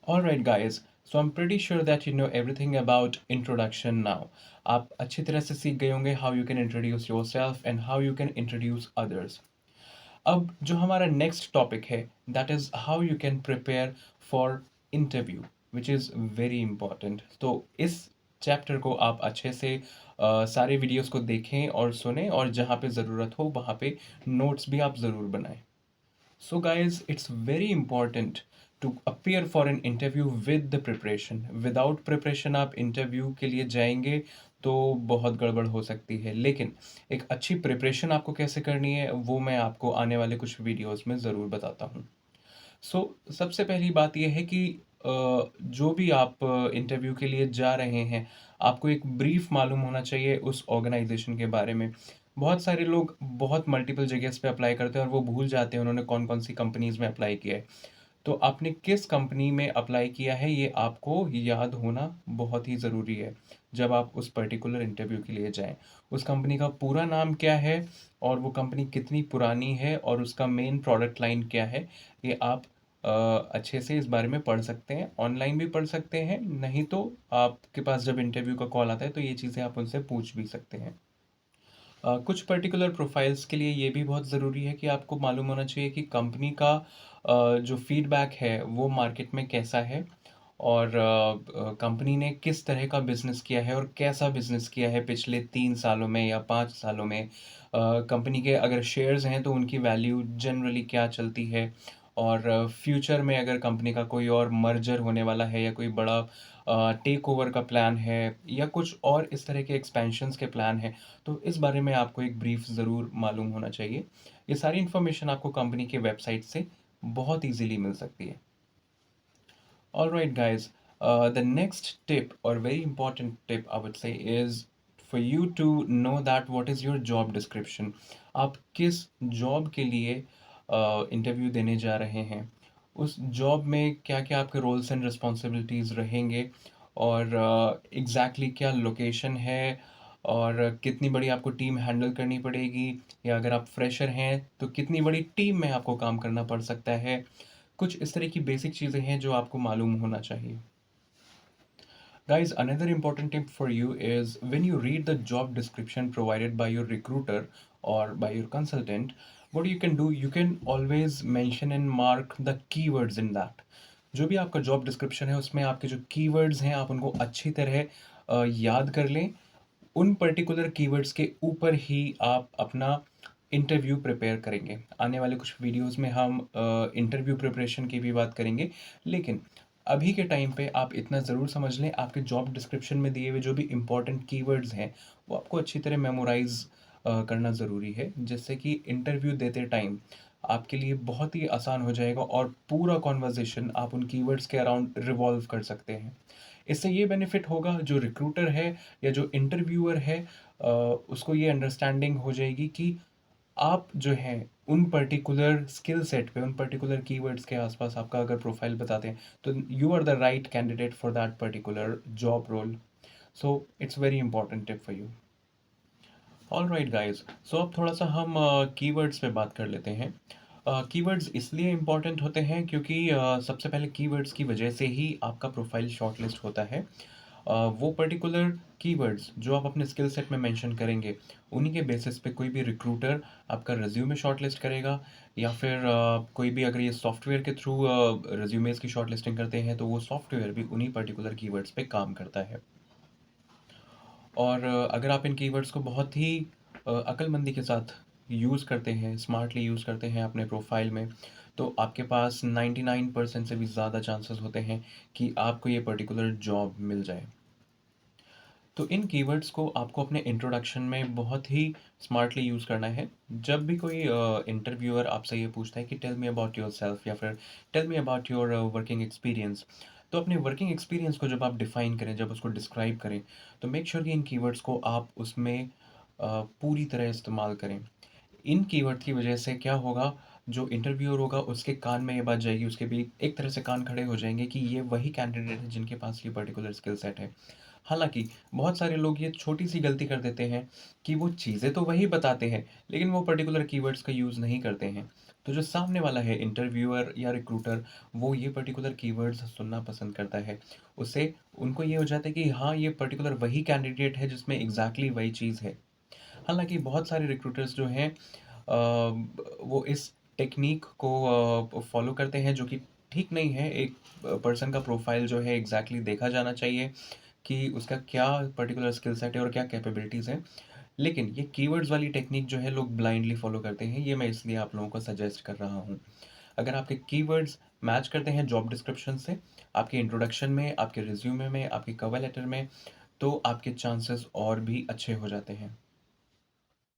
All right, guys. So I'm pretty sure that you know everything about introduction now. आप अच्छी तरह से सीख गए होंगे how you can introduce yourself and how you can introduce others. अब जो हमारा नेक्स्ट टॉपिक है that is how you can prepare for interview which is very important. तो इस चैप्टर को आप अच्छे से सारे वीडियोस को देखें और सुनें और जहाँ पे ज़रूरत हो वहाँ पे नोट्स भी आप ज़रूर बनाएं। So, guys, it's very important to appear for an interview with the preparation. Without preparation आप इंटरव्यू के लिए जाएंगे तो बहुत गड़बड़ हो सकती है। लेकिन एक अच्छी प्रिपरेशन आपको कैसे करनी है वो मैं आपको आने वाले कुछ वीडियोस में ज़रूर बताता हूँ। सबसे पहली बात ये है कि जो भी आप इंटरव्यू के लिए जा रहे हैं, आपको एक ब्रीफ मालूम होना चाहिए उस ऑर्गेनाइजेशन के बारे में। बहुत सारे लोग बहुत मल्टीपल जगह पे अप्लाई करते हैं और वो भूल जाते हैं उन्होंने कौन कौन सी कंपनीज में अप्लाई किया है। तो आपने किस कंपनी में अप्लाई किया है ये आपको याद होना बहुत ही ज़रूरी है जब आप उस पर्टिकुलर इंटरव्यू के लिए जाएं। उस कंपनी का पूरा नाम क्या है और वो कंपनी कितनी पुरानी है और उसका मेन प्रोडक्ट लाइन क्या है, ये आप अच्छे से इस बारे में पढ़ सकते हैं। ऑनलाइन भी पढ़ सकते हैं, नहीं तो आपके पास जब इंटरव्यू का कॉल आता है तो ये चीज़ें आप उनसे पूछ भी सकते हैं। कुछ पर्टिकुलर प्रोफाइल्स के लिए ये भी बहुत ज़रूरी है कि आपको मालूम होना चाहिए कि कंपनी का जो फीडबैक है वो मार्केट में कैसा है और कंपनी ने किस तरह का बिजनेस किया है और कैसा बिजनेस किया है पिछले 3 सालों में या 5 सालों में। कंपनी के अगर शेयर्स हैं तो उनकी वैल्यू जनरली क्या चलती है और फ्यूचर में अगर कंपनी का कोई और मर्जर होने वाला है या कोई बड़ा टेक ओवर का प्लान है या कुछ और इस तरह के एक्सपेंशंस के प्लान है, तो इस बारे में आपको एक ब्रीफ ज़रूर मालूम होना चाहिए। ये सारी इन्फॉर्मेशन आपको कंपनी के वेबसाइट से बहुत इजीली मिल सकती है। All right, guys. The next tip, or very important tip, I would say, is for you to know that what is your job description. आप किस जॉब के लिए इंटरव्यू देने जा रहे हैं, उस जॉब में क्या क्या आपके रोल्स एंड रिस्पॉन्सिबिलिटीज़ रहेंगे और एग्जैक्टली क्या लोकेशन है और कितनी बड़ी आपको टीम हैंडल करनी पड़ेगी, या अगर आप फ्रेशर हैं तो कितनी बड़ी टीम में आपको काम करना पड़ सकता है। कुछ इस तरह की बेसिक चीज़ें हैं जो आपको मालूम होना चाहिए। Guys, another important tip for you is when you read the job description provided by your recruiter or by your consultant, what you can do, you can always mention and mark the keywords in that. जो भी आपका job description है उसमें आपके जो keywords हैं आप उनको अच्छी तरह याद कर लें। उन पर्टिकुलर कीवर्ड्स के ऊपर ही आप अपना इंटरव्यू प्रिपेयर करेंगे। आने वाले कुछ वीडियोस में हम इंटरव्यू प्रिपरेशन की भी बात करेंगे, लेकिन अभी के टाइम पे आप इतना ज़रूर समझ लें, आपके जॉब डिस्क्रिप्शन में दिए हुए जो भी इम्पोर्टेंट कीवर्ड्स हैं वो आपको अच्छी तरह मेमोराइज करना ज़रूरी है, जिससे कि इंटरव्यू देते टाइम आपके लिए बहुत ही आसान हो जाएगा और पूरा कॉन्वर्जेशन आप उन कीवर्ड्स के अराउंड रिवॉल्व कर सकते हैं। इससे ये बेनिफिट होगा जो रिक्रूटर है या जो इंटरव्यूअर है, उसको ये अंडरस्टैंडिंग हो जाएगी कि आप जो हैं उन पर्टिकुलर स्किल सेट पे, उन पर्टिकुलर कीवर्ड्स के आसपास आपका अगर प्रोफाइल बताते हैं तो you are the right candidate for that particular job role. So it's very important tip for you. All right guys, so अब थोड़ा सा हम कीवर्ड्स पे बात कर लेते हैं। कीवर्ड्स इसलिए इम्पॉर्टेंट होते हैं क्योंकि सबसे पहले कीवर्ड्स की वजह से ही आपका प्रोफाइल शॉर्टलिस्ट होता है। वो पर्टिकुलर कीवर्ड्स जो आप अपने स्किल सेट में मेंशन करेंगे, उन्हीं के बेसिस पे कोई भी रिक्रूटर आपका रिज्यूमे शॉर्टलिस्ट करेगा, या फिर कोई भी अगर ये सॉफ्टवेयर के थ्रू रिज्यूमेस की शॉर्टलिस्टिंग करते हैं तो वो सॉफ्टवेयर भी उन्हीं पर्टिकुलर कीवर्ड्स पे काम करता है। और अगर आप इन कीवर्ड्स को बहुत ही अक्लमंदी के साथ यूज़ करते हैं, स्मार्टली यूज़ करते हैं अपने प्रोफाइल में, तो आपके पास 99% से भी ज़्यादा चांसेस होते हैं कि आपको ये पर्टिकुलर जॉब मिल जाए। तो इन कीवर्ड्स को आपको अपने इंट्रोडक्शन में बहुत ही स्मार्टली यूज़ करना है। जब भी कोई इंटरव्यूअर आपसे ये पूछता है कि टेल मी अबाउट योरसेल्फ या फिर tell me about your working experience, तो अपने वर्किंग एक्सपीरियंस को जब आप डिफ़ाइन करें, जब उसको डिस्क्राइब करें, तो मेक श्योर कि इन कीवर्ड्स को आप उसमें पूरी तरह इस्तेमाल करें। इन कीवर्ड की वजह से क्या होगा, जो इंटरव्यूअर होगा उसके कान में ये बात जाएगी, उसके भी एक तरह से कान खड़े हो जाएंगे कि ये वही कैंडिडेट है जिनके पास ये पर्टिकुलर स्किल सेट है। हालांकि बहुत सारे लोग ये छोटी सी गलती कर देते हैं कि वो चीज़ें तो वही बताते हैं लेकिन वो पर्टिकुलर कीवर्ड्स का यूज़ नहीं करते हैं। तो जो सामने वाला है इंटरव्यूअर या रिक्रूटर, वो ये पर्टिकुलर कीवर्ड्स सुनना पसंद करता है। उससे उनको ये हो जाता है कि हाँ, ये पर्टिकुलर वही कैंडिडेट है जिसमें एग्ज़ैक्टली वही चीज़ है। हालाँकि बहुत सारे रिक्रूटर्स जो हैं वो इस टेक्नीक को फ़ॉलो करते हैं जो कि ठीक नहीं है। एक पर्सन का प्रोफ़ाइल जो है एग्ज़ैक्टली देखा जाना चाहिए कि उसका क्या पर्टिकुलर स्किल सेट है और क्या कैपेबिलिटीज़ हैं। लेकिन ये कीवर्ड्स वाली टेक्नीक जो है लोग ब्लाइंडली फ़ॉलो करते हैं, ये मैं इसलिए आप लोगों को सजेस्ट कर रहा हूँ। अगर आपके कीवर्ड्स मैच करते हैं जॉब डिस्क्रिप्शन से, आपके इंट्रोडक्शन में, आपके रिज़्यूमे में, आपके कवर लेटर में, तो आपके चांसेस और भी अच्छे हो जाते हैं।